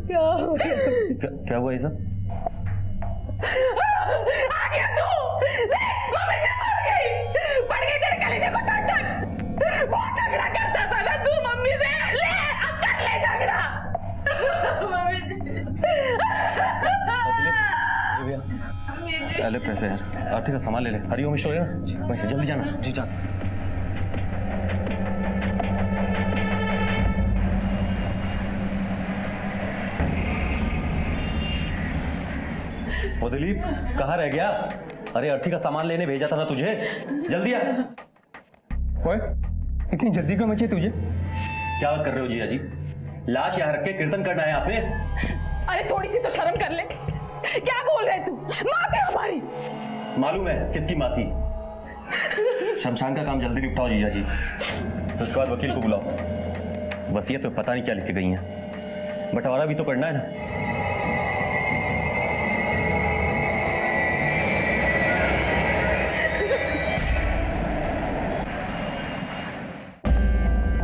क्या हो गया? क्या हुआ ऐसा? आ गया तू। मम्मी जी पड़ गई तेरे कलेजे को टन। बहुत झगड़ा करता था ना तू मम्मी से। ले अब कर ले झगड़ा। मम्मी जी पहले पैसे यार, आरती का सामान ले ले। हरिओम स्टोर है ना भाई, जल्दी जाना। जी जा। ओ दिलीप, कहाँ रह गया? अरे अर्थी का सामान लेने भेजा था ना तुझे, जल्दी आ। ओए, इतनी जल्दी क्यों मची तुझे? क्या बात कर रहे हो जिया जी? लाश यहाँ रख के कीर्तन करना है आपने? अरे थोड़ी सी तो शर्म कर ले। क्या बोल रहे तू? माँ थी हमारी। मालूम है किसकी माँ थी। शमशान का काम जल्दी निपटाओ जीजा जी, उसके बाद वकील को बुलाओ। वसीयत में पता नहीं क्या लिख के गई हैं, बंटवारा भी तो करना है ना।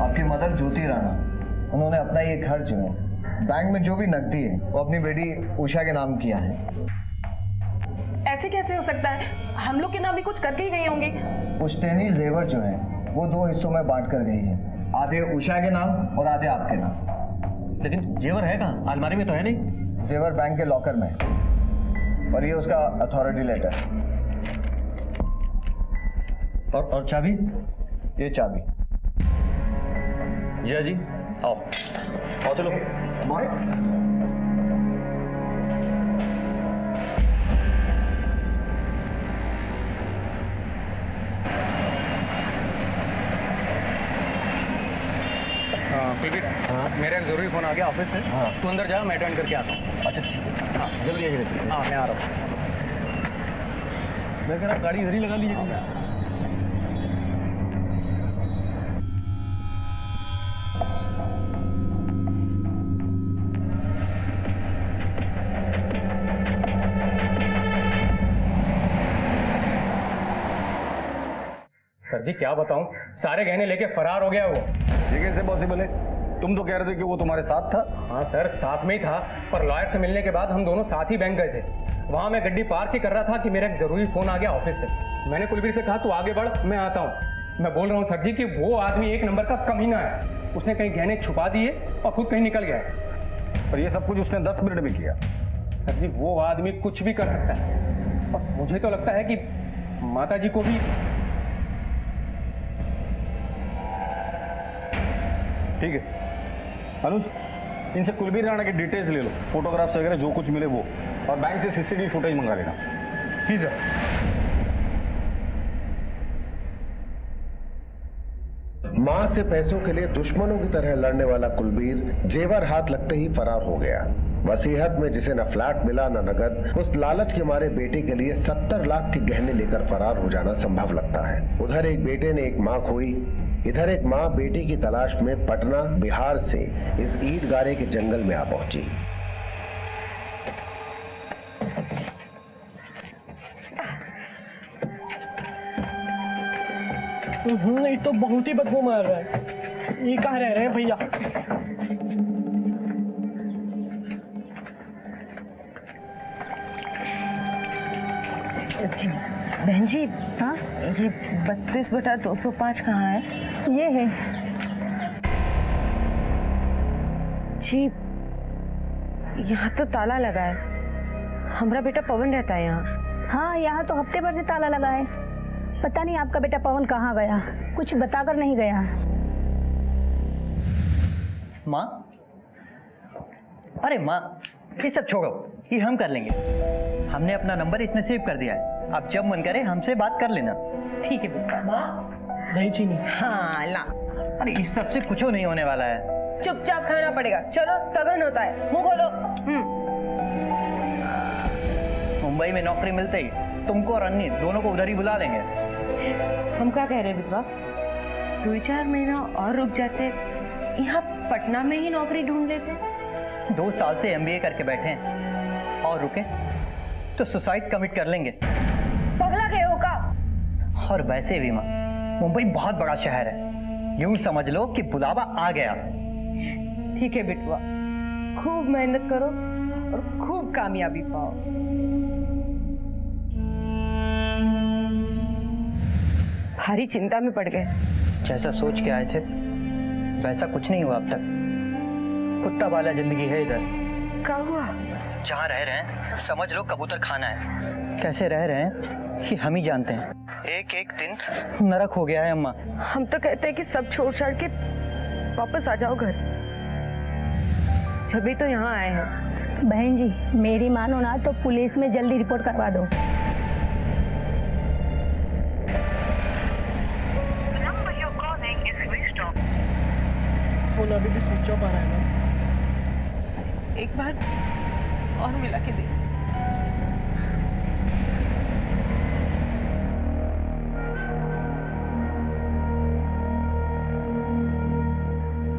आपकी मदर ज्योति राणा, उन्होंने अपना ये घर जो है बैंक में जो भी नकदी है वो अपनी बेटी उषा के नाम किया है। ऐसे कैसे हो सकता है? हम लोग के नाम भी कुछ करके ही गए होंगे। पुश्तैनी जेवर जो है वो 2 हिस्सों में बांट कर गई है, आधे उषा के नाम और आधे आपके नाम। लेकिन जेवर है कहाँ? अलमारी में तो है नहीं। जेवर बैंक के लॉकर में है और ये उसका अथॉरिटी लेटर। और चाबी? ये चाबी। जिया जी आओ चलो। बॉय कुलदीप, मेरा एक जरूरी फोन आ गया ऑफिस से। तू अंदर जा, मैं अटेंड करके आता हूँ। अच्छा ठीक है, हाँ जल्दी आइए। हाँ मैं आ रहा हूँ। मैं कह रहा गाड़ी इधर ही लगा लीजिए। सर जी क्या बताऊं, सारे गहने लेके फरार हो गया वो। ये कैसे पॉसिबल है? तुम तो कह रहे थे कि वो तुम्हारे साथ था। हाँ सर, साथ में ही था, पर लॉयर से मिलने के बाद हम दोनों साथ ही बैंक गए थे। वहां मैं गड्डी पार्क ही कर रहा था कि मेरा एक जरूरी फोन आ गया ऑफिस से। मैंने कुलवीर से कहा तू आगे बढ़, मैं आता हूँ। मैं बोल रहा हूँ सर जी कि वो आदमी एक नंबर का कमीना है। उसने कहीं गहने छुपा दिए और खुद कहीं निकल गया है। पर ये सब कुछ उसने 10 मिनट में किया। सर जी वो आदमी कुछ भी कर सकता है, और मुझे तो लगता है कि माता जी को भी। ठीक है अनुज, इनसे कुलवीर राणा की डिटेल्स ले लो, फोटोग्राफ्स वगैरह जो कुछ मिले वो, और बैंक से सीसीटीवी फुटेज मंगा लेना। जी सर। मां से पैसों के लिए दुश्मनों की तरह लड़ने वाला कुलबीर जेवर हाथ लगते ही फरार हो गया। वसीयत में जिसे न फ्लैट मिला न नगद, उस लालच के मारे बेटे के लिए 70 लाख के गहने लेकर फरार हो जाना संभव लगता है। उधर एक बेटे ने एक मां खोई, इधर एक मां बेटी की तलाश में पटना बिहार से इस ईट गारे के जंगल में आ पहुंची। ये तो बहुत ही बदबू मार रहा है। ये कहाँ रह रहे हैं भैया? जी बहन जी, हाँ ये 32/205 कहाँ है? ये है जी। यहाँ तो ताला लगा है। हमारा बेटा पवन रहता है यहाँ। हाँ, यहाँ तो हफ्ते भर से ताला लगा है। पता नहीं आपका बेटा पवन कहाँ गया, कुछ बताकर नहीं गया। माँ, अरे माँ ये सब छोड़ो, ये हम कर लेंगे। हमने अपना नंबर इसमें सेव कर दिया है। आप जब मन करे हमसे बात कर लेना। ठीक है बेटा। माँ दही चीनी। हाँ ला। अरे इस सब से कुछ नहीं होने वाला है। चुपचाप खाना पड़ेगा। चलो सगन होता है, मुंह खोलो। मुंबई में नौकरी मिलते ही तुमको और अन्य दोनों को उधर ही बुला लेंगे। हम क्या कह रहे हैं बिटवा, 2-4 महीना और रुक जाते, यहाँ पटना में ही नौकरी ढूंढ लेते। 2 साल से MBA करके बैठे हैं, और रुके तो सुसाइड कमिट कर लेंगे। पगला गए हो का? और वैसे भी माँ, मुंबई बहुत बड़ा शहर है, यूं समझ लो कि बुलावा आ गया। ठीक है बिटवा, खूब मेहनत करो और खूब कामयाबी पाओ। भारी चिंता में पड़ गए। जैसा सोच के आए थे वैसा कुछ नहीं हुआ अब तक। कुत्ता वाला जिंदगी है इधर। क्या हुआ? जहाँ रह रहे हैं समझ लो कबूतर खाना है। कैसे रह रहे हैं कि हम ही जानते हैं। एक एक दिन नरक हो गया है अम्मा। हम तो कहते हैं कि सब छोड़ छाड़ के वापस आ जाओ घर। जब तो यहाँ आए हैं। बहन जी मेरी मानो ना तो पुलिस में जल्दी रिपोर्ट करवा दो। फोन अभी भी स्विच ऑफ आ रहा है ना। एक बार और मिला के दे।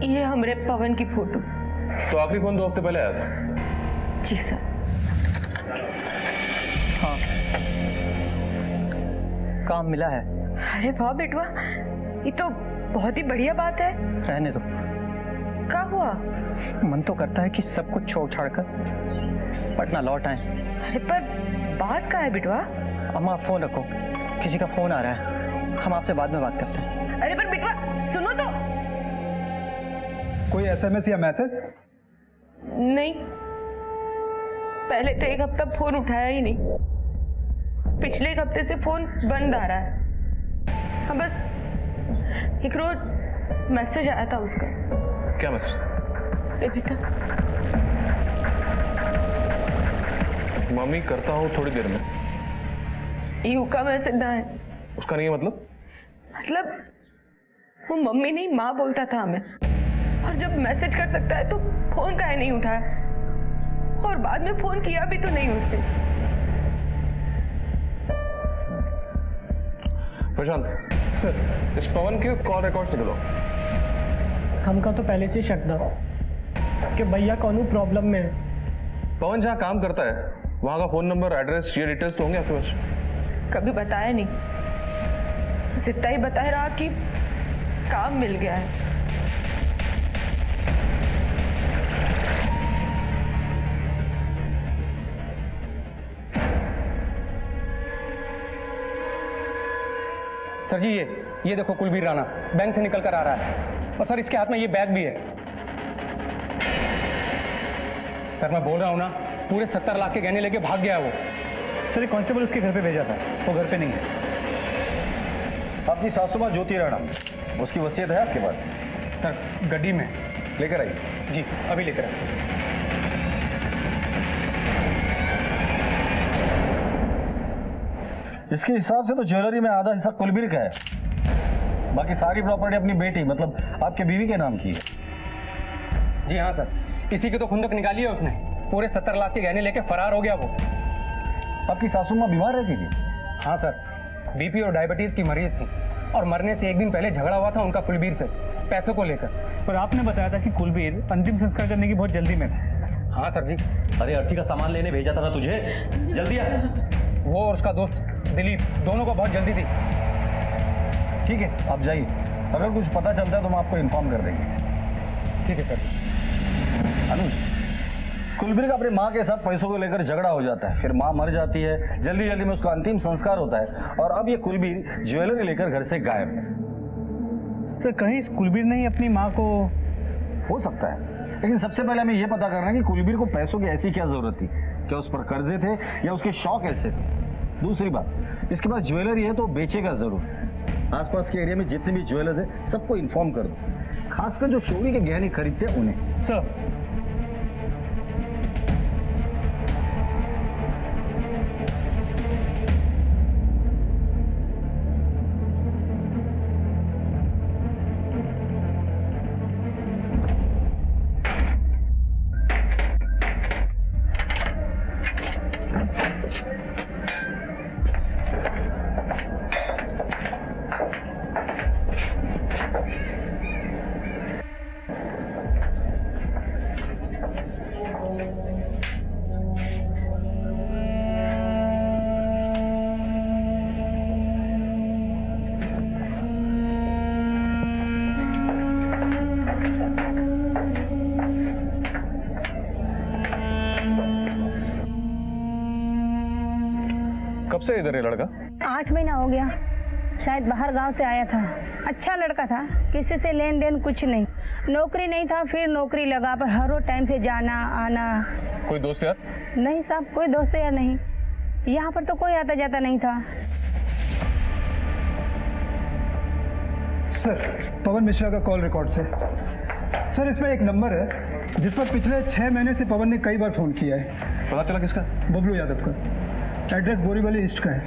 ये हमरे पवन की फोटो। तो आखिरी फोन 2 हफ्ते पहले आया था। जी सर। हाँ काम मिला है। अरे वाह बेटवा, ये तो बहुत ही बढ़िया बात है। रहने दो। क्या हुआ? मन तो करता है कि सब कुछ छोड़ छाड़ कर पटना लौट आए। अरे पर बात क्या है बेटवा? अम्मा फोन रखो, किसी का फोन आ रहा है। हम आपसे बाद में बात करते हैं। अरे पर बेटवा सुनो तो। कोई SMS या मैसेज? नहीं, पहले तो 1 हफ्ता फोन उठाया ही नहीं। पिछले 1 हफ्ते से फोन बंद आ रहा है। हाँ बस एक रोज मैसेज आया था उसका। क्या मैसेज? ए बेटा मम्मी करता हूँ थोड़ी देर में। यू का मैसेज ना है। उसका नहीं है मतलब? मतलब वो मम्मी नहीं माँ बोलता था हमें। और जब मैसेज कर सकता है तो फोन काहे नहीं उठाया? और बाद में फोन किया भी तो नहीं उसने। प्रशांत सर, इस पवन के कॉल रिकॉर्ड निकलो। हमका तो पहले से शक था कि भैया कौन प्रॉब्लम में है। पवन जहाँ काम करता है वहाँ का फोन नंबर, एड्रेस, ये डिटेल्स तो होंगे आपके पास? कभी बताया नहीं, बस इतना ही बताया रहा कि काम मिल गया है। सर जी ये देखो कुलबीर राणा बैंक से निकल कर आ रहा है। और सर इसके हाथ में ये बैग भी है। सर मैं बोल रहा हूँ ना, पूरे 70 लाख के गहने लेके भाग गया वो। सर कांस्टेबल उसके घर पे भेजा था, वो घर पे नहीं है। आपकी सासू माँ ज्योति राणा, उसकी वसीयत है आपके पास? सर गड्डी में लेकर आइए। जी अभी लेकर आए। इसके हिसाब से तो ज्वेलरी में आधा हिस्सा कुलबीर का है, बाकी सारी प्रॉपर्टी अपनी बेटी मतलब आपके बीवी के नाम की है। जी हाँ सर, इसी की तो खुंदक निकाली है उसने। पूरे 70 लाख के गहने लेके फरार हो गया वो। आपकी सासू माँ बीमार रहती थी? हाँ सर, बीपी और डायबिटीज की मरीज थी और मरने से 1 दिन पहले झगड़ा हुआ था उनका कुलबीर से पैसों को लेकर। पर आपने बताया था कि कुलबीर अंतिम संस्कार करने की बहुत जल्दी में था। हाँ सर जी। अरे अर्थी का सामान लेने भेजा था ना तुझे, जल्दी आ। वो और उसका दोस्त दिलीप दोनों को बहुत जल्दी थी। ठीक है आप जाइए, अगर कुछ पता चलता है तो हम आपको इन्फॉर्म कर देंगे। ठीक है सर। अनुज, कुलबीर का अपनी माँ के साथ पैसों को लेकर झगड़ा हो जाता है, फिर माँ मर जाती है, जल्दी जल्दी में उसका अंतिम संस्कार होता है और अब ये कुलबीर ज्वेलरी लेकर घर से गायब है। सर कहीं इस कुलबीर ने ही अपनी माँ को... हो सकता है, लेकिन सबसे पहले हमें यह पता करना है कि कुलबीर को पैसों की ऐसी क्या जरूरत थी, क्या उस पर कर्जे थे या उसके शौक ऐसे थे। दूसरी बात, इसके पास ज्वेलरी है तो बेचेगा जरूर। आसपास के एरिया में जितने भी ज्वेलर्स है सबको इन्फॉर्म कर दो, खासकर जो चोरी के गहने खरीदते हैं उन्हें। सर से इधर है लड़का? 8 महीना हो गया, शायद बाहर गांव से आया था। अच्छा लड़का था, किसी से लेन देन कुछ नहीं, नौकरी नहीं था, फिर नौकरी लगा, पर हर रोज टाइम से जाना आना। कोई दोस्त यार? नहीं साहब, कोई दोस्त यार नहीं, यहाँ पर तो कोई आता जाता नहीं था। सर, पवन मिश्रा का कॉल रिकॉर्ड से। सर, इसमें एक नंबर है जिस पर पिछले 6 महीने से पवन ने कई बार फोन किया है। पता चला किसका? बबलू यादव का। एड्रेस बोरीवली ईस्ट का है।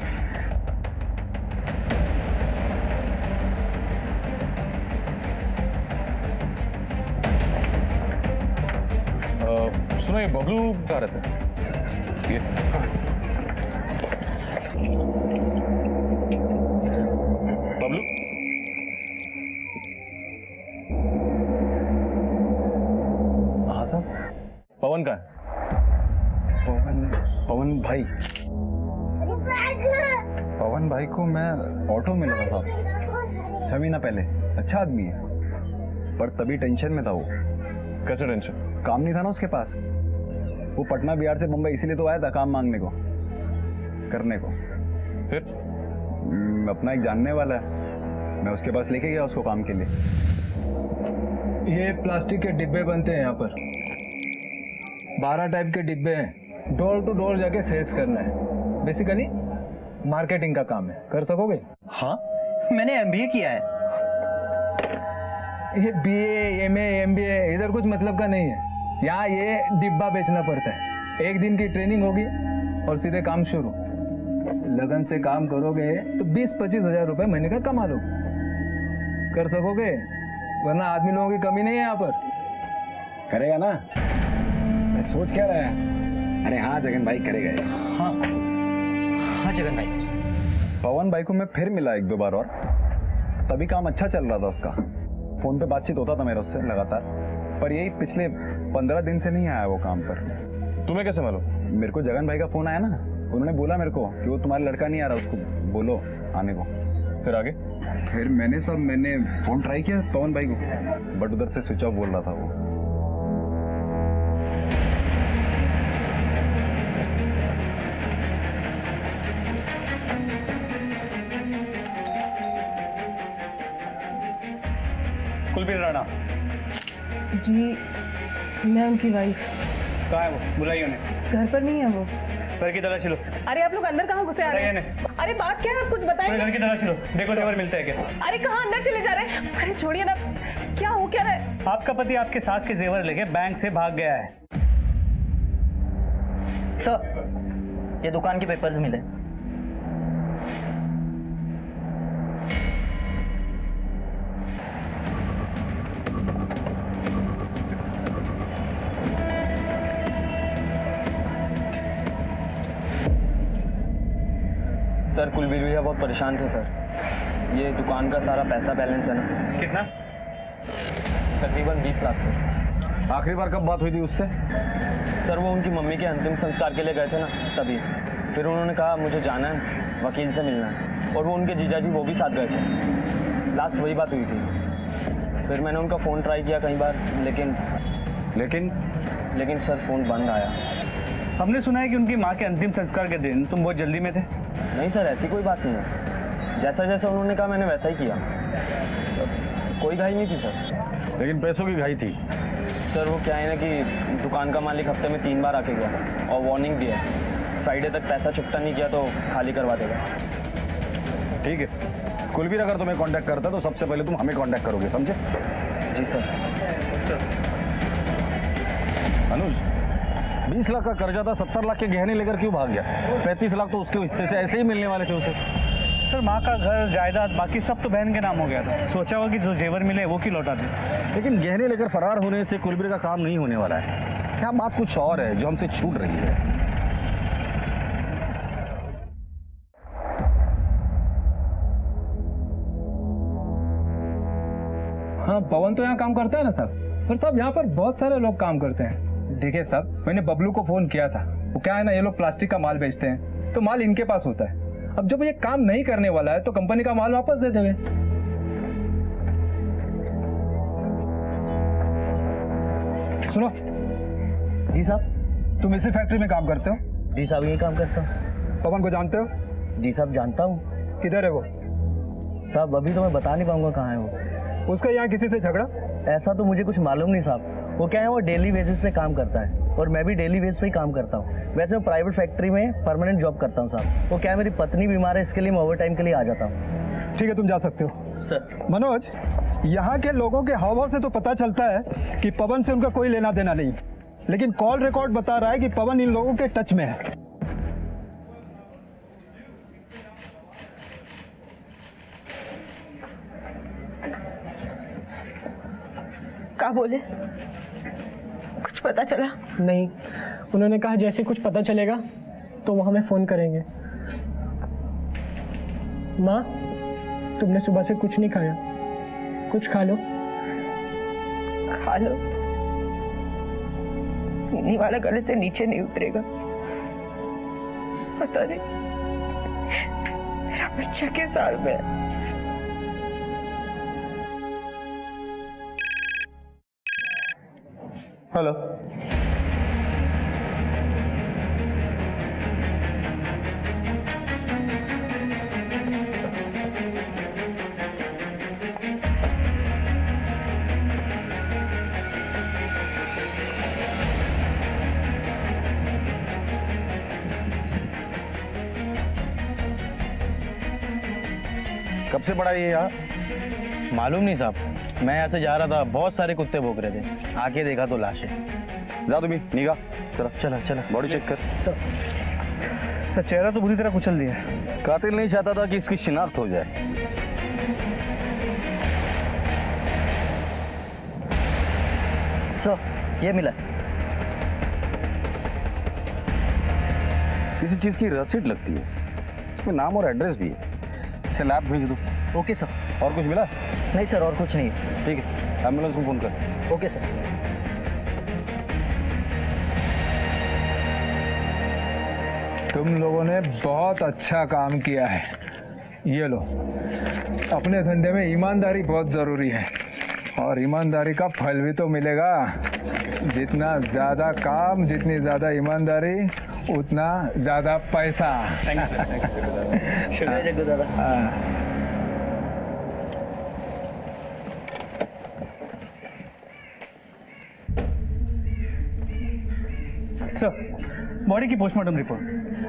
सुनो, ये बबलू कहाँ रहता है? ये बबलू? हाँ साहब। पवन का है? पवन भाई, पवन भाई को मैं ऑटो में लगा था 6 महीना पहले। अच्छा आदमी है, पर तभी टेंशन में था वो। कैसे टेंशन? काम नहीं था ना उसके पास। वो पटना बिहार से मुंबई इसीलिए तो आया था काम मांगने को, करने को। फिर अपना एक जानने वाला है, मैं उसके पास लेके गया उसको काम के लिए। ये प्लास्टिक के डिब्बे बनते हैं यहाँ पर, 12 टाइप के डिब्बे हैं। डोर टू डोर जाके सेल्स करना है। बेसिकली मार्केटिंग का काम है। कर सकोगे? हाँ, मैंने MBA किया है। ये BA, MA, MBA इधर कुछ मतलब का नहीं है। यहाँ ये डिब्बा बेचना पड़ता है। 1 दिन की ट्रेनिंग होगी और सीधे काम शुरू। लगन से काम करोगे तो 20-25 हजार रुपए महीने का कमा लोगे। कर सकोगे? वरना आदमी लोगों की कमी नहीं है यहाँ पर। करेगा ना? मैं सोच क्या रहा है? अरे हाँ जगन भाई, करेगा। हाँ हाँ जगन भाई। पवन भाई को मैं फिर मिला 1-2 बार और तभी काम अच्छा चल रहा था उसका। फोन पे बातचीत होता था मेरा उससे लगातार, पर यही पिछले 15 दिन से नहीं आया वो काम पर। तुम्हें कैसे मालूम? मेरे को जगन भाई का फोन आया ना, उन्होंने बोला मेरे को कि वो तुम्हारा लड़का नहीं आ रहा, उसको बोलो आने को। फिर आगे? फिर मैंने फोन ट्राई किया पवन भाई को, बट उधर से स्विच ऑफ बोल रहा था वो। कुलबीर राणा। जी, मैं उनकी वाइफ। कहाँ है वो? बुलाइए उन्हें। घर पर नहीं है वो। घर की तलाशी लो। अरे आप लोग अंदर कहाँ घुसे आ रहे हैं? अरे बात क्या है, आप कुछ बताएंगे? घर की तलाशी लो, देखो जेवर मिलता है क्या। अरे कहाँ अंदर चले जा रहे हैं? अरे छोड़िए ना, क्या हो क्या रहा है? आपका पति आपके सास के जेवर लेके बैंक से भाग गया है। सर, ये दुकान के पेपर्स मिले। सर कुलबीर भैया बहुत परेशान थे सर। ये दुकान का सारा पैसा बैलेंस है ना। कितना? तकरीबन 20 लाख सर। आखिरी बार कब बात हुई थी उससे? सर वो उनकी मम्मी के अंतिम संस्कार के लिए गए थे ना, तभी। फिर उन्होंने कहा मुझे जाना है, वकील से मिलना है, और वो उनके जीजा जी वो भी साथ गए थे। लास्ट वही बात हुई थी। फिर मैंने उनका फ़ोन ट्राई किया कई बार, लेकिन सर फ़ोन बंद आया। हमने सुना है कि उनकी माँ के अंतिम संस्कार के दिन तुम बहुत जल्दी में थे। नहीं सर, ऐसी कोई बात नहीं है। जैसा जैसा उन्होंने कहा मैंने वैसा ही किया। कोई घाई नहीं थी सर। लेकिन पैसों की घाई थी। सर वो क्या है ना कि दुकान का मालिक हफ्ते में 3 बार आके गया और वार्निंग दिया, फ्राइडे तक पैसा चुकता नहीं किया तो खाली करवा देगा। ठीक है, कुलबीर अगर तुम्हें कांटेक्ट करता तो सबसे पहले तुम हमें कांटेक्ट करोगे, समझे? जी सर। अनुज, 20 लाख का कर्जा था, 70 लाख के गहने लेकर क्यों भाग गया? 35 लाख तो उसके हिस्से से ऐसे ही मिलने वाले थे उसे। सर माँ का घर जायदाद बाकी सब तो बहन के नाम हो गया था। सोचा होगा कि जो जेवर मिले वो की लौटा दे। लेकिन गहने लेकर फरार होने से कुलबीर का काम नहीं होने वाला है। क्या बात कुछ और है जो हमसे छूट रही है? हाँ, पवन तो यहाँ काम करता है ना साहब। पर साहब यहाँ पर बहुत सारे लोग काम करते हैं। देखिए साहब, मैंने बबलू को फोन किया था। वो क्या है ना, ये लोग प्लास्टिक का माल बेचते हैं तो माल इनके पास होता है। अब जब ये काम नहीं करने वाला है तो कंपनी का माल वापस दे देवे। सुनो जी साहब। तुम इसी फैक्ट्री में काम करते हो? जी साहब, यही काम करता हूँ। पवन को जानते हो? जी साहब जानता हूँ। किधर है वो? साहब अभी तो मैं बता नहीं पाऊंगा कहाँ है वो। उसका यहाँ किसी से झगड़ा? ऐसा तो मुझे कुछ मालूम नहीं साहब। वो क्या है, वो डेली बेसिस पे काम करता है और मैं भी डेली बेसिस पे ही काम करता हूँ। वैसे मैं प्राइवेट फैक्ट्री में परमानेंट जॉब करता हूँ साहब। वो क्या है, मेरी पत्नी बीमार है, इसके लिए मैं ओवर टाइम के लिए आ जाता हूँ। ठीक है, तुम जा सकते हो। सर मनोज, यहाँ के लोगों के हाव भाव से तो पता चलता है कि पवन से उनका कोई लेना देना नहीं, लेकिन कॉल रिकॉर्ड बता रहा है कि पवन इन लोगों के टच में है। क्या बोले? कुछ पता चला? नहीं, उन्होंने कहा जैसे कुछ पता चलेगा तो वो हमें फोन करेंगे। माँ, तुमने सुबह से कुछ नहीं खाया, कुछ खा लो। खा लो। पीने वाला गले से नीचे नहीं उतरेगा। पता नहीं मेरा बच्चा किस साल में है। हेलो। कब से पड़ा ये यहाँ? मालूम नहीं साहब, मैं यहाँ से जा रहा था, बहुत सारे कुत्ते भौंक रहे थे, आके देखा तो लाश है। जा तुम्हें निगाह चला चला चला बॉडी चेक कर। तो चेहरा तो बुरी तरह कुचल दिया है। कातिल नहीं चाहता था कि इसकी शिनाख्त हो जाए। सर ये मिला। किसी चीज की रसीद लगती है, इसमें नाम और एड्रेस भी है। इसे लैब भेज दो। Okay sir. और कुछ मिला? नहीं सर, और कुछ नहीं। ठीक है, एम्बुलेंस को फोन कर। Okay sir. तुम लोगों ने बहुत अच्छा काम किया है। ये लो, अपने धंधे में ईमानदारी बहुत जरूरी है और ईमानदारी का फल भी तो मिलेगा। जितना ज्यादा काम, जितनी ज्यादा ईमानदारी, उतना ज्यादा पैसा। शुक्रिया जग्गू दादा। सर, बॉडी की पोस्टमार्टम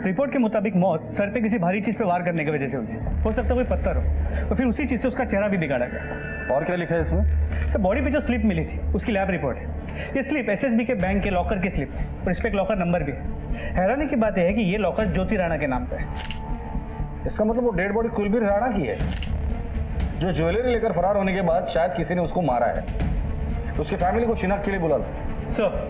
रिपोर्ट के मुताबिक मौत सर पे किसी भारी चीज पे वार करने की वजह से हुई है। हो सकता है कोई पत्थर हो, तो फिर उसी चीज से उसका चेहरा भी बिगाड़ा गया। और क्या लिखा है इसमें? सर, बॉडी पे जो स्लिप मिली थी उसकी लैब रिपोर्ट है। ये स्लिप एसएसबी के बैंक के लॉकर की स्लिप है और इस पे एक लॉकर नंबर भी है। हैरानी की बात यह है कि ये लॉकर ज्योति राणा के नाम पे है। इसका मतलब वो डेड बॉडी कुलबीर राणा की है, जो ज्वेलरी लेकर फरार होने के बाद शायद किसी ने उसको मारा है। उसकी फैमिली को शिनाख्त के लिए बुला लो। सर,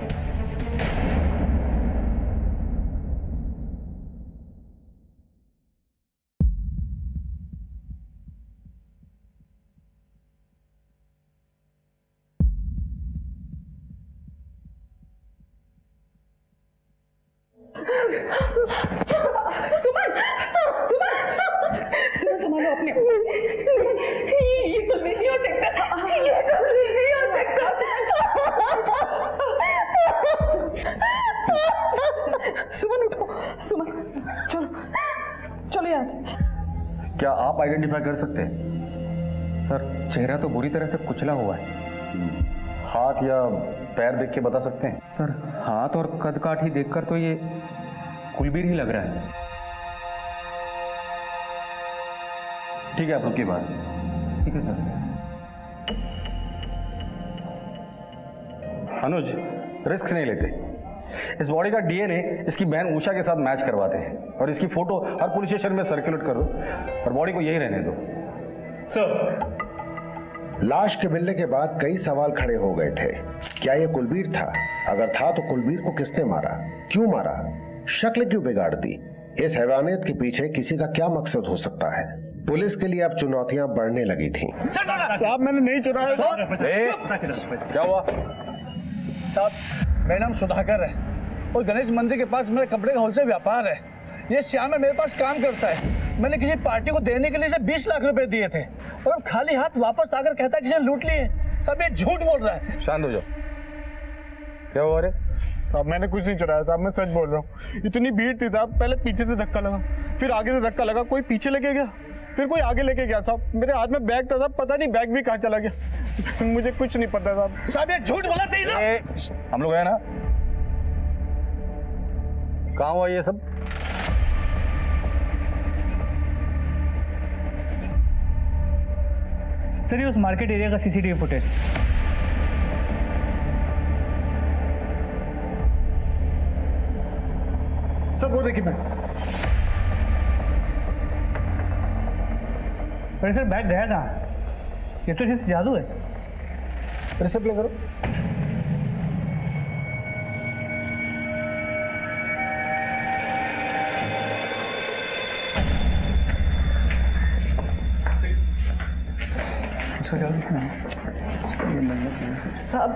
संभालो अपने। ये कुलबीर नहीं हो सकता, ये कुलबीर नहीं हो सकता। सुमन उठो, सुमन चलो चलो यहाँ से। क्या आप आइडेंटिफाई कर सकते हैं? सर, चेहरा तो बुरी तरह से कुचला हुआ है। हाथ या पैर देख के बता सकते हैं? सर, हाथ और कद काठ ही देखकर तो ये कुलबीर ही लग रहा है। ठीक है, आप रुकिए बात। ठीक है सर। अनुज, रिस्क नहीं लेते। इस बॉडी का डीएनए इसकी बहन उषा के साथ मैच करवाते हैं और इसकी फोटो हर पुलिस स्टेशन में सर्कुलेट करो और बॉडी को यही रहने दो। सर, लाश के मिलने के बाद कई सवाल खड़े हो गए थे। क्या यह कुलबीर था? अगर था तो कुलबीर को किसने मारा, क्यों मारा, शक्ल क्यों बिगाड़ दी? इस हैवानियत के पीछे किसी का क्या मकसद हो सकता है? पुलिस के लिए अब चुनौतियां बढ़ने लगी थीं। साहब मैंने नहीं चुराया। क्या हुआ? साहब, मेरा नाम सुधाकर है और गणेश मंदिर के पास मेरे कपड़े का होलसेल व्यापार है। ये श्याम है, मेरे पास काम करता है। मैंने किसी पार्टी को देने के लिए इसे 20 लाख रुपए दिए थे और अब खाली हाथ वापस आकर कहता है कि इसे लूट लिए। सब ये झूठ बोल रहा है। शांत हो जाओ। क्या हुआ रे? साहब मैंने कुछ नहीं चुराया साहब, मैं सच बोल रहा हूँ। इतनी भीड़ थी साहब, पहले पीछे से धक्का लगा, फिर आगे से धक्का लगा, कोई पीछे लेके गया, फिर कोई आगे लेके गया साहब। मेरे हाथ में बैग था साहब, पता नहीं बैग भी कहाँ चला गया। मुझे कुछ नहीं पता साहब। साहब ये झूठ बोला था ना। हम लोग है ना, कहाँ हुआ ये सब? सर ये उस मार्केट एरिया का सीसीटीवी फुटेज। सब वो देखिए मैं। अरे सर बैग गया कहाँ? ये तो जैसे जादू है। रिसिप्ट प्ले करो। साहब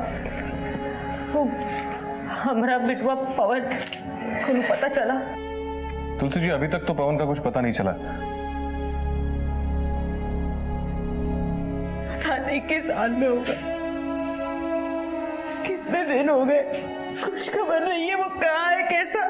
वो हमारा बिटवा पवन को पता चला? तुलसी जी अभी तक तो पवन का कुछ पता नहीं चला। पता नहीं किस हाल में होगा, कितने दिन हो गए, कुछ खबर नहीं है वो कहाँ है, कैसा।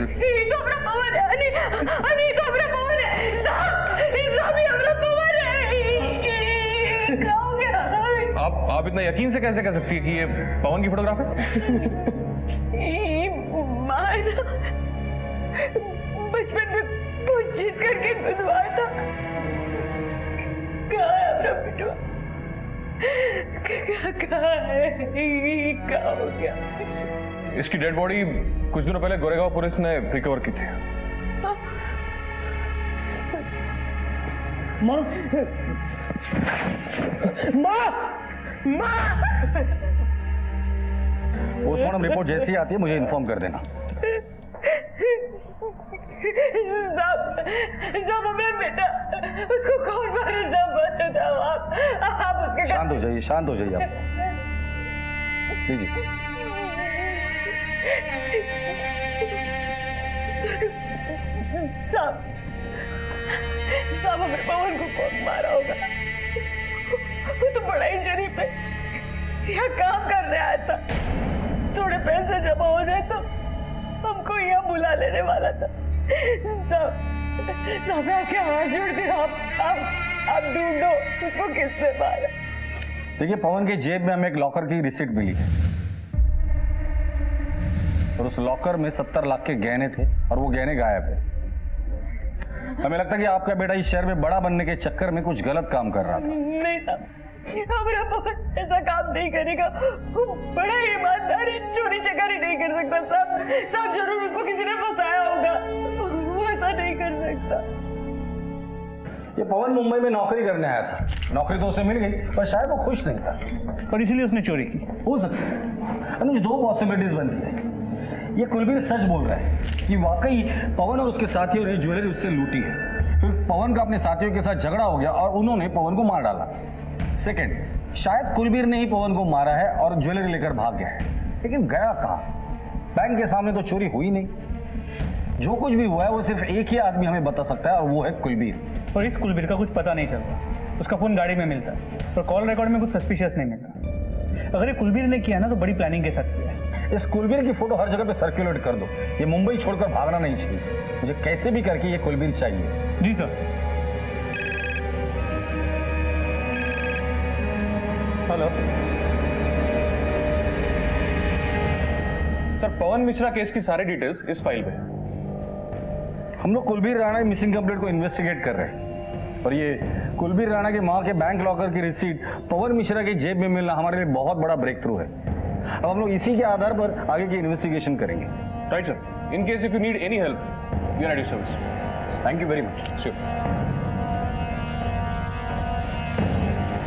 ये तो अपना पवन है, अनी तो अपना पवन है साहब, ये अपना पवन है। क्या हो गया? आप इतना यकीन से कैसे कह सकती है कि ये पवन की फोटोग्राफ है? माँ ना बचपन में बहुत जिद करके गुदवाया था। कहाँ है अपना बेटवा? कहाँ है? क्या हो गया? इसकी डेड बॉडी कुछ दिनों पहले गोरेगांव पुलिस ने रिकवर की थी। माँ माँ माँ पोस्टमार्टम रिपोर्ट जैसी आती है मुझे इन्फॉर्म कर देना। सब अपना बेटा, उसको कौन मारे सब बताओ आप उसके। शांत हो जाइए, शांत हो जाइए आप। जी जी साहब हमें पवन को कौन मारा होगा? वो तो बड़ा ही शरीफ है, यहाँ काम करने आया था, थोड़े पैसे जमा हो जाए तो हमको यहाँ बुला लेने वाला था। साहब मैं आपके हाथ जोड़ती हूँ, आप ढूंढो उसको किसने मारा। देखिए पवन के जेब में हमें एक लॉकर की रिसीट मिली है और उस लॉकर में 70 लाख के गहने थे और वो गहने गायब है। हमें लगता है कि आपका बेटा इस शहर में बड़ा बनने के चक्कर में कुछ गलत काम कर रहा था। नहीं साहब, हमारा पवन ऐसा काम नहीं करेगा, वो बड़ा ईमानदार है, चोरी चकारी नहीं कर सकता साहब जरूर उसको किसी ने फंसाया होगा, वो ऐसा नहीं कर सकता। ये पवन मुंबई में नौकरी करने आया था, नौकरी तो उसे मिल गई पर शायद वो खुश नहीं था और इसीलिए उसने चोरी की। हो सकता है। अनुज दो पॉसिबिलिटीज बनती है। ये कुलबीर सच बोल रहा है कि वाकई पवन और उसके साथियों ने ज्वेलरी उससे लूटी है, फिर पवन का अपने साथियों के साथ झगड़ा हो गया और उन्होंने पवन को मार डाला। सेकंड, शायद कुलबीर ने ही पवन को मारा है और ज्वेलरी लेकर भाग गया है, लेकिन गया कहाँ? बैंक के सामने तो चोरी हुई नहीं। जो कुछ भी हुआ है वो सिर्फ एक ही आदमी हमें बता सकता है और वो है कुलबीर। और इस कुलबीर का कुछ पता नहीं चलता, उसका फोन गाड़ी में मिलता है और कॉल रिकॉर्ड में कुछ सस्पिशियस नहीं मिलता। अगर ये कुलबीर ने किया ना तो बड़ी प्लानिंग के साथ किया है। इस कुलबीर की फोटो हर जगह पे सर्कुलेट कर दो, ये मुंबई छोड़कर भागना नहीं चाहिए। मुझे कैसे भी करके ये कुलबीर चाहिए। जी सर। हेलो सर, पवन मिश्रा केस की सारी डिटेल्स इस फाइल में है। हम लोग कुलबीर राणा की मिसिंग कंप्लेंट को इन्वेस्टिगेट कर रहे हैं और ये कुलबीर राणा के मां के बैंक लॉकर की रिसीट पवन मिश्रा की जेब में मिलना हमारे लिए बहुत बड़ा ब्रेक थ्रू है। अब हम लोग इसी के आधार पर आगे की इन्वेस्टिगेशन करेंगे। Right sir, in case if you need any help we are at your service. Thank you very much. Sure.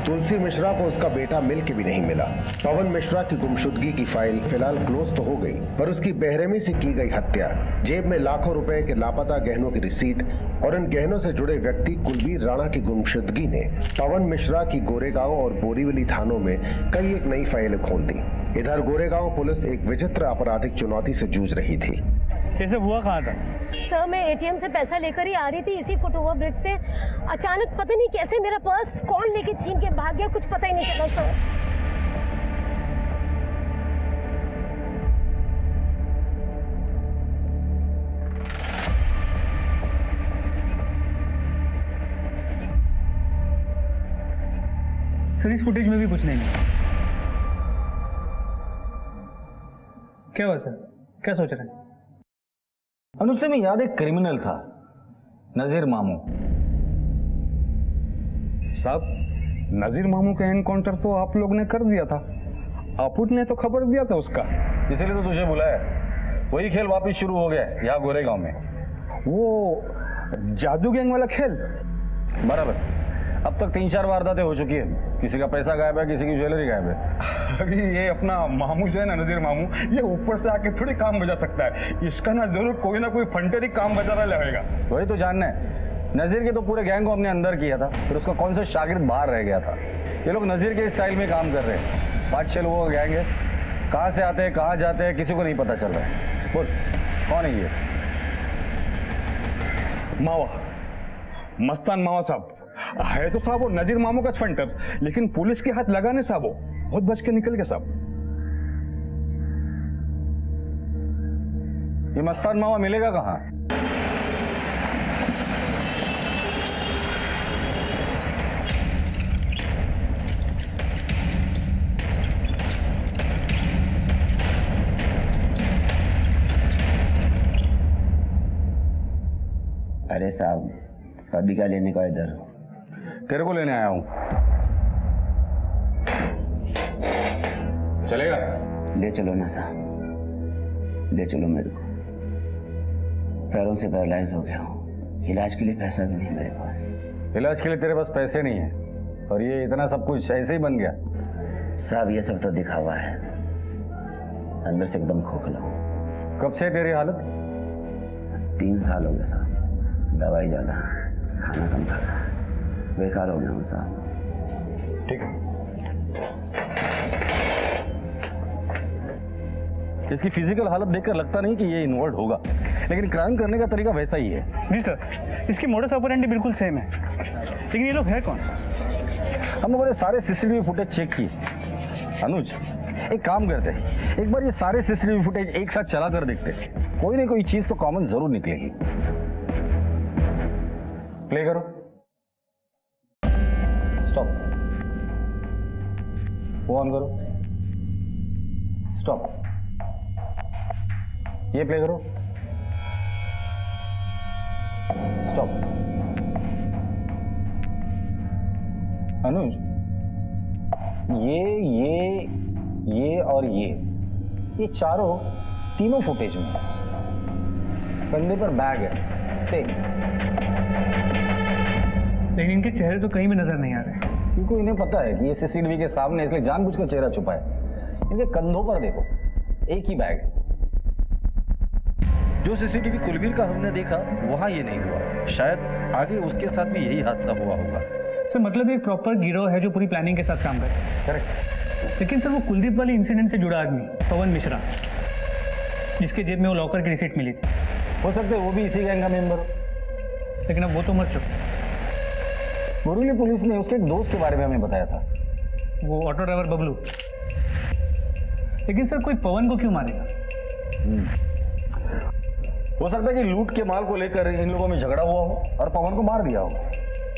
Tulsi Mishra को उसका बेटा मिल के भी नहीं मिला। पवन मिश्रा की गुमशुदगी की फाइल फिलहाल क्लोज तो हो गई, पर उसकी बेरहमी से की गई हत्या, जेब में लाखों रुपए के लापता गहनों की रिसीट और इन गहनों से जुड़े व्यक्ति कुलबीर राणा की गुमशुदगी ने पवन मिश्रा की गोरेगांव और बोरीवली थानों में कई एक नई फाइलें खोल दी। इधर गोरेगांव पुलिस एक विचित्र आपराधिक चुनौती से जूझ रही थी। कैसे हुआ कहाँ था? सर मैं एटीएम से पैसा लेकर ही आ रही थी इसी फुटओवर ब्रिज से। अचानक पता नहीं कैसे मेरा पर्स कौन लेके छीन के भाग गया, कुछ पता ही नहीं चला सर। सर इस फुटेज में भी कुछ नहीं है। क्या हुआ सर, क्या सोच रहे हैं? अनुज तुम्हें याद एक क्रिमिनल था, नजीर मामू। साहब, नजीर मामू का एनकाउंटर तो आप लोग ने कर दिया था। आपुट ने तो खबर दिया था उसका, इसीलिए तो तुझे बुलाया। वही खेल वापस शुरू हो गया यहाँ गोरेगांव में। वो जादू गैंग वाला खेल। बराबर। अब तक 3-4 वारदातें हो चुकी है। किसी का पैसा गायब है, किसी की ज्वेलरी गायब है। अभी ये अपना मामू जो है ना, नजीर मामू, ये ऊपर से आके थोड़ी काम बजा सकता है। इसका ना जरूर कोई ना कोई फंटेरी काम बजाना लगेगा। वही तो जानना है। नजीर के तो पूरे गैंग को हमने अंदर किया था, फिर उसका कौन सा शागिर्द बाहर रह गया था। ये लोग नजीर के स्टाइल में काम कर रहे हैं। 5-6 लोगों का गैंग है। कहाँ से आते हैं, कहाँ जाते हैं, किसी को नहीं पता चल रहा है। बोल कौन है ये? मावा, मस्तान मावा साहब है तो साहब वो नजीर मामू का फंटर, लेकिन पुलिस के हाथ लगाने साहब वो बहुत बच के निकल गए साहब। ये मस्तान मावा मिलेगा कहाँ? अरे साहब, अभी क्या लेने का इधर? तेरे को लेने आया हूं। चलेगा? ले चलो ना साहब, ले चलो मेरे को। पैरों से पैरालाइज हो गया हूँ, इलाज के लिए पैसा भी नहीं मेरे पास। इलाज के लिए तेरे पास पैसे नहीं है और ये इतना सब कुछ ऐसे ही बन गया? साहब ये सब तो दिखावा है, अंदर से एकदम खोखला हूँ। कब से तेरी हालत? 3 साल हो गए साहब, दवाई ज्यादा, खाना कम खाता, बेकार हो गया हूँ साहब। ठीक है। इसकी फिजिकल हालत देखकर लगता नहीं कि ये इन्वॉल्व होगा, लेकिन क्राइम करने का तरीका वैसा ही है। जी सर, इसकी मोडस ऑपरेंडी बिल्कुल सेम है, लेकिन ये लोग है कौन? हमने बोले सारे सीसीटीवी फुटेज चेक किए। अनुज एक काम करते हैं, एक बार ये सारे सीसीटीवी फुटेज एक साथ चला कर देखते हैं, कोई ना कोई चीज तो कॉमन जरूर निकलेगी। प्ले करो। स्टॉप। वो ऑन करो। स्टॉप। ये प्ले करो। स्टॉप। अनुज ये और ये चारों तीनों फुटेज में कंधे पर बैग है सेम, लेकिन इनके चेहरे तो कहीं भी नजर नहीं आ रहे, क्योंकि इन्हें पता है कि ये सीसीटीवी के सामने, इसलिए जानबूझकर चेहरा छुपा है। इनके कंधों पर देखो एक ही बैग है। जो सीसीटीवी कुलबीर का हमने देखा वहां ये नहीं हुआ, शायद आगे उसके साथ भी यही हादसा हुआ होगा। सर मतलब एक प्रॉपर गिरोह है जो पूरी प्लानिंग के साथ काम करे। करेक्ट। लेकिन सर वो कुलदीप वाली इंसिडेंट से जुड़ा आदमी पवन मिश्रा, जिसके जेब में वो लॉकर की रिसीट मिली थी, हो सकता है वो भी इसी गैंग का मेंबर हो, लेकिन अब वो तो मर चुका। बोरीवली पुलिस ने उसके एक दोस्त के बारे में हमें बताया था, वो ऑटो ड्राइवर बबलू। लेकिन सर कोई पवन को क्यों मारेगा? हो सकता है कि लूट के माल को लेकर इन लोगों में झगड़ा हुआ हो और पवन को मार दिया हो।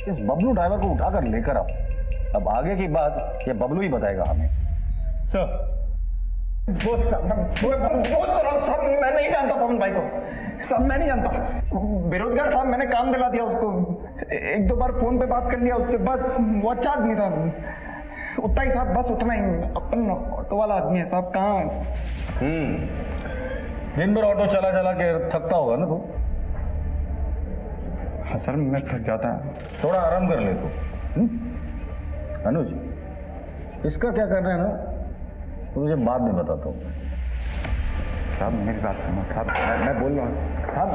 इस बबलू ड्राइवर को उठाकर लेकर आओ, अब आगे की बात ये बबलू ही बताएगा हमें। सर साहब मैं नहीं जानता पवन भाई को, साहब मैं नहीं जानता। बेरोजगार था, मैंने काम दिला दिया उसको, 1-2 बार फोन पे बात कर लिया उससे, बस वो अच्छा आदमी था, उतना ही साहब, बस उतना ही। अपन ऑटो वाला आदमी है साहब, कहाँ। दिन भर ऑटो चला चला के थकता होगा ना तू? हाँ सर मैं थक जाता है। थोड़ा आराम कर ले तू। अनुज इसका क्या करना है ना मुझे बाद में बताता हूँ। साहब मेरी बात सुनो साहब, मैं बोल रहा हूँ साहब,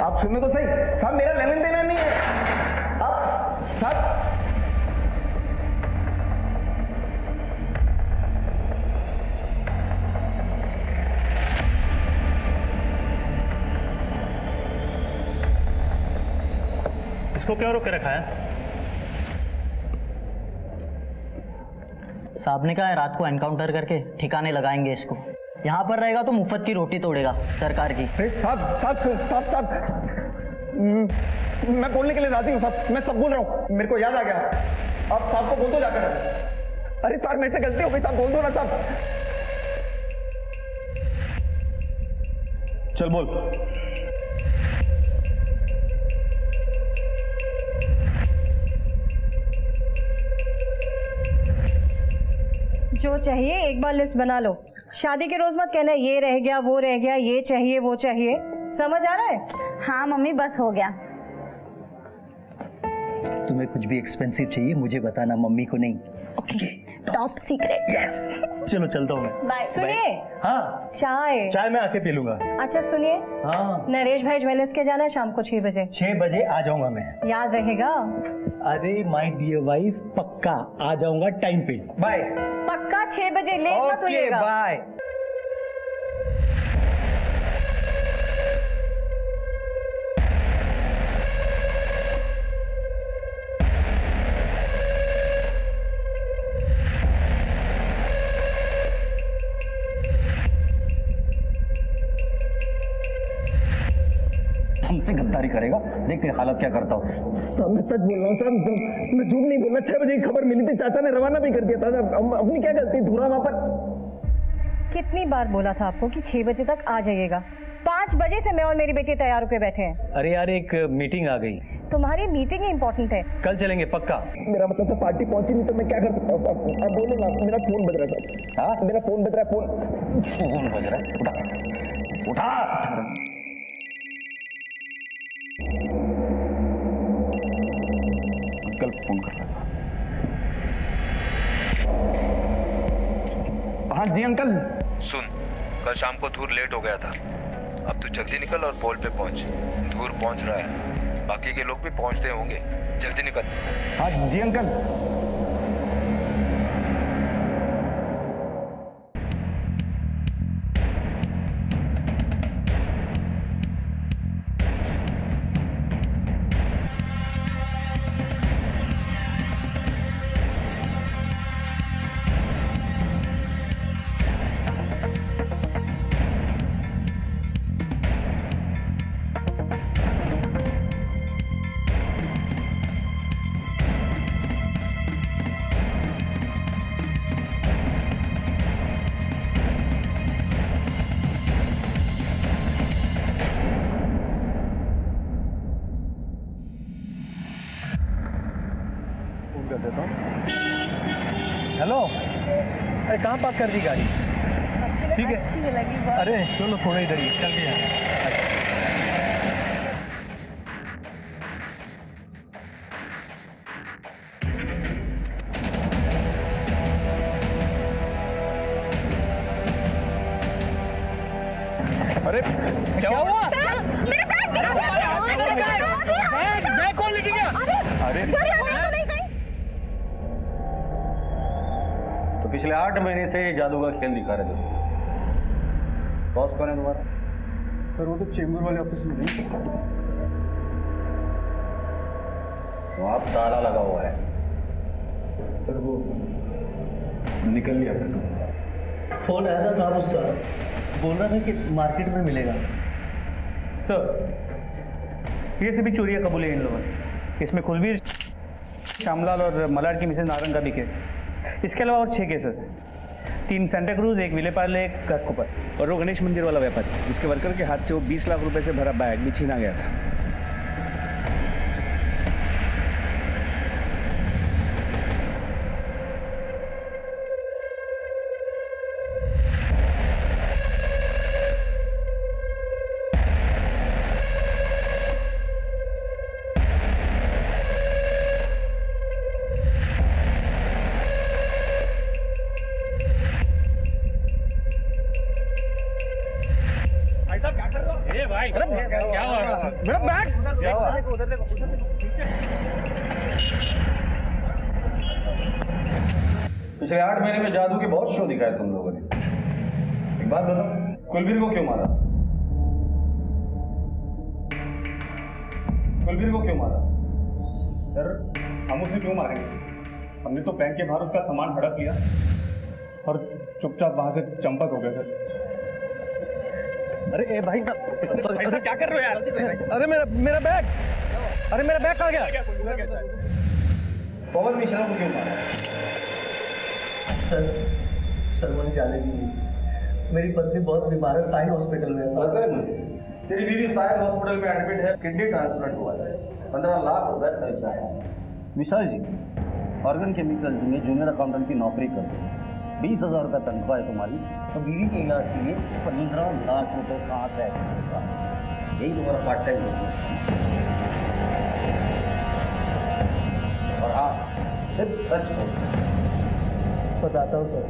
आप सुनो तो सही साहब, मेरा लेना देना नहीं है। आप साहब इसको क्यों रोक के रखा है? साहब ने कहा है रात को एनकाउंटर करके ठिकाने लगाएंगे इसको। यहाँ पर रहेगा तो मुफ्त की रोटी तोड़ेगा सरकार की। साहब मैं बोलने के लिए राजी हूँ साहब, मैं सब बोल रहा हूँ, मेरे को याद आ गया। आप साहब को बोल दो जाकर। अरे साहब मेरे से गलती हो गई साहब, बोल दो ना साहब। चल बोल। जो चाहिए एक बार लिस्ट बना लो। शादी के रोज मत कहना ये रह गया वो रह गया, ये चाहिए वो चाहिए। समझ आ रहा है? हाँ मम्मी बस हो गया। तुम्हें कुछ भी एक्सपेंसिव चाहिए मुझे बताना, मम्मी को नहीं। Okay, top secret. यस, चलो चलता हूँ मैं। बाय। सुनिए, हाँ चाय मैं आके पी लूंगा। अच्छा सुनिए, हाँ नरेश भाई ज्वेलर्स के जाना है शाम को 6 बजे। 6 बजे आ जाऊंगा मैं। याद रहेगा? अरे माय डियर वाइफ, पक्का आ जाऊंगा टाइम पे। बाय। पक्का 6 बजे, लेट मत होइएगा। बाय। हमसे गद्दारी करेगा, देख तेरी हालत क्या करता हूँ। साहब मैं सच बोल रहा हूँ साहब, मैं झूठ नहीं बोल रहा। 6 बजे की खबर मिली थी, चाचा ने रवाना भी कर दिया था। अपनी क्या गलती, धूरा वहां पर। कितनी बार बोला था आपको कि 6 बजे तक आ जाइएगा? 5 बजे से मैं और मेरी बेटी तैयार होकर बैठे हैं। अरे यार एक मीटिंग आ गई। तुम्हारी मीटिंग ही इम्पोर्टेंट है। कल चलेंगे पक्का। मेरा मतलब सर पार्टी पहुंची नहीं तो मैं क्या कर सकता हूँ? अब बोलो ना, मेरा फोन बज रहा है। हाँ मेरा फोन बज रहा है। फोन बज रहा है, उठा उठा। अंकल फोन कर रहा था। हाँ जी अंकल। सुन, कल शाम को धूर लेट हो गया था, अब तू जल्दी निकल और पोल पे पहुंच। धूर पहुंच रहा है, बाकी के लोग भी पहुंचते होंगे, जल्दी निकल। हाँ जी अंकल। कर देता हूँ। हेलो, अरे कहाँ पार्क कर दी गाड़ी? ठीक है, अच्छी लगी बहुत। अरे चलो थोड़ा इधर ही चल के। अरे क्या हुआ? मेरे बैग कौन लेके गया? अरे तो पिछले 8 महीने से जादू का खेल दिखा रहे थे। बॉस कौन है तुम्हारा? सर वो तो चेंबूर वाले ऑफिस में नहीं। वहां ताला लगा हुआ है। सर वो निकल लिया था। फोन आया था साहब उसका, बोल रहा था कि मार्केट में मिलेगा। सर ये सभी चोरियां कबूल है इन लोगों ने। इसमें कुलबीर, श्यामलाल और मलाड की मिसेज नारंग का भी केस। इसके अलावा और 6 केसेस हैं। 3 सेंटा क्रूज, 1 विलेपार्ले, 1 कटकोपर। और वो गणेश मंदिर वाला व्यापारी जिसके वर्कर के हाथ से वो 20 लाख रुपए से भरा बैग भी छीना गया था। मेरा बैग क्या हुआ? पिछले 8 महीने में जादू के बहुत शो दिखाए तुम लोगों ने। एक बात बताओ, कुलबीर को क्यों मारा? कुलबीर को क्यों मारा? सर हम उसे क्यों मारेंगे? हमने तो बैंक के बाहर उसका सामान हड़प लिया और चुपचाप वहां से चंपत हो गए सर। अरे ए भाई साहब क्या कर रहे हो यार? अरे मेरा बैग, अरे मेरा बैग कहाँ गया? पवन मिश्रा को क्यों मारा? सर मुझे जाने दीजिए, मेरी पत्नी बहुत बीमार है, साइन हॉस्पिटल में है सर। तेरी बीवी सायद हॉस्पिटल में एडमिट है, किडनी ट्रांसप्लांट हुआ है, 15 लाख रुपए खर्चा है। विशाल जी, ऑर्गन केमिकल्स में जूनियर अकाउंटेंट की नौकरी करते हैं, 20,000 रुपये तनख्वाह है तुम्हारी, तो बीवी के इलाज के लिए 15 लाख रुपए कहाँ से आए तुम्हारे पास? यही तुम्हारा पार्ट टाइम बिजनेस है। और हाँ, सिर्फ सच बोलो। बताता हूँ सर,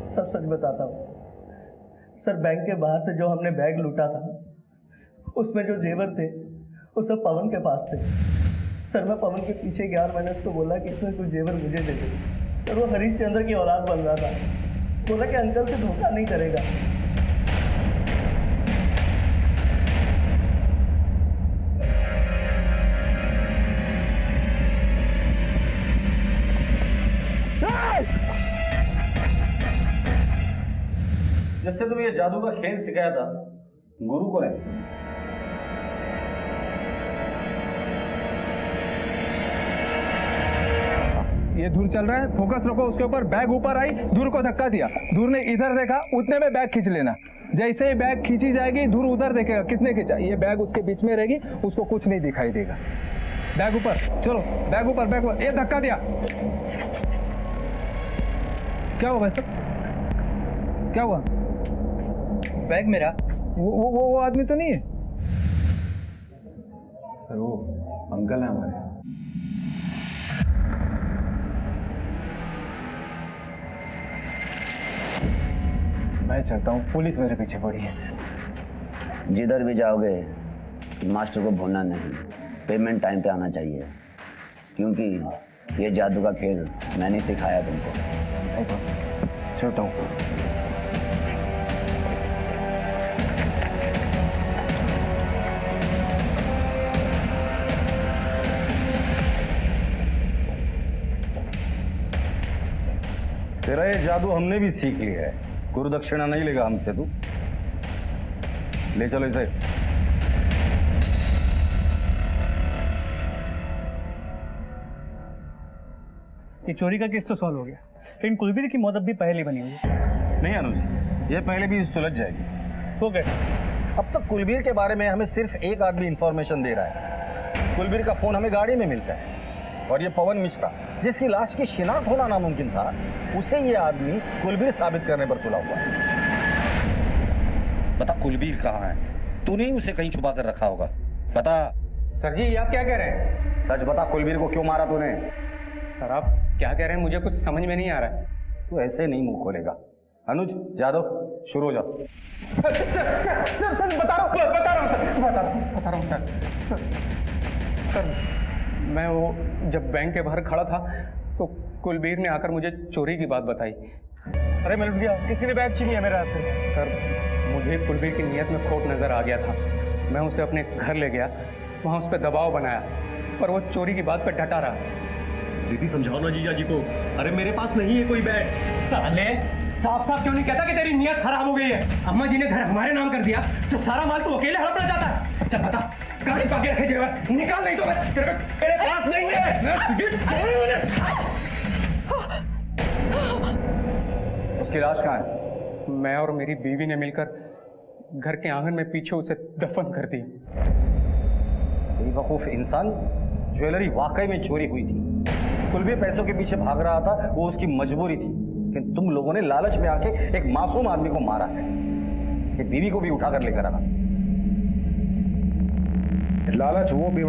सब सच बताता हूँ सर। बैंक के बाहर से जो हमने बैग लूटा था, उसमें जो जेवर थे वो सब पवन के पास थे सर। मैं पवन के पीछे गया और मैंने उसको बोला कि इसमें कुछ जेवर मुझे दे दे सर। वो हरीश चंद्र की औलाद बन रहा था, बोला कि अंकल से धोखा नहीं करेगा। जिससे तुम्हें ये जादू का खेल सिखाया था, गुरु को नहीं। ये धूर चल रहा है, फोकस रखो उसके ऊपर। बैग ऊपर आई, धूर को धक्का दिया, धूर ने इधर देखा, उतने में बैग खींच लेना। जैसे ही बैग खींची जाएगी, धूर उधर देखेगा किसने खींचा, ये बैग उसके बीच में रहेगी, उसको कुछ नहीं दिखाई देगा। बैग ऊपर, चलो बैग ऊपर, बैग ऊपर। ये धक्का दिया, क्या हुआ भाई साहब? क्या हुआ? बैग मेरा। वो आदमी तो नहीं है सर? वो अंकल है हमारे। मैं चलता हूँ, पुलिस मेरे पीछे पड़ी है। जिधर भी जाओगे मास्टर को भूलना नहीं, पेमेंट टाइम पे आना चाहिए, क्योंकि ये जादू का खेल मैंने सिखाया तुमको। चलता हूँ। तेरा ये जादू हमने भी सीख लिया है, गुरु दक्षिणा नहीं लेगा हमसे तू। ले चलो इसे। ये चोरी का केस तो सॉल्व हो गया, लेकिन कुलबीर की मौत अब भी पहले बनी हुई है। नहीं अनुज, ये पहले भी सुलझ जाएगी। तो क्या? अब तक कुलबीर के बारे में हमें सिर्फ एक आदमी इंफॉर्मेशन दे रहा है। कुलबीर का फोन हमें गाड़ी में मिलता है, और ये पवन मिश्रा, जिसकी लाश की शिनाख्त होना नामुमकिन था, उसे ये आदमी कुलबीर साबित करने पर तुला हुआ है। बता कुलबीर कहाँ है? तूने ही उसे कहीं छुपा कर रखा होगा, बता। सर जी, आप क्या कह रहे हैं? सच बता, कुलबीर को क्यों मारा तूने? सर आप क्या कह रहे हैं, मुझे कुछ समझ में नहीं आ रहा है। तू ऐसे नहीं मुंह खोलेगा। अनुज यादव, शुरू हो जाओ। सर बता रहा हूँ सर। मैं वो जब बैंक के बाहर खड़ा था तो कुलबीर ने आकर मुझे चोरी की बात बताई। अरे मैं लुट गया, किसी ने बैग छीन लिया मेरे हाथ से। सर मुझे कुलबीर की नीयत में खोट नजर आ गया था। मैं उसे अपने घर ले गया, वहां उस पर दबाव बनाया, पर वो चोरी की बात पर डटा रहा। दीदी समझाओ ना जीजा जी को। अरे मेरे पास नहीं है कोई बैग। साले साफ साफ क्यों नहीं कहता कि तेरी नीयत खराब हो गई है? अम्मा जी ने घर हमारे नाम कर दिया तो सारा माल तू अकेले हड़पना चाहता है। चल बता, कहाँ छुपा के रखे जेवर? निकाल, नहीं तो मैं तेरे पास नहीं है। उसकी लाश कहाँ है? मैं और मेरी बीवी ने मिलकर घर के आंगन में पीछे उसे दफन कर दिया। बेवकूफ इंसान, ज्वेलरी वाकई में चोरी हुई थी। कुलबीर पैसों के पीछे भाग रहा था, वो उसकी मजबूरी थी, लेकिन तुम लोगों ने लालच में आके एक मासूम आदमी को मारा है। इसकी बीवी को भी उठाकर लेकर आना। लालच वो भी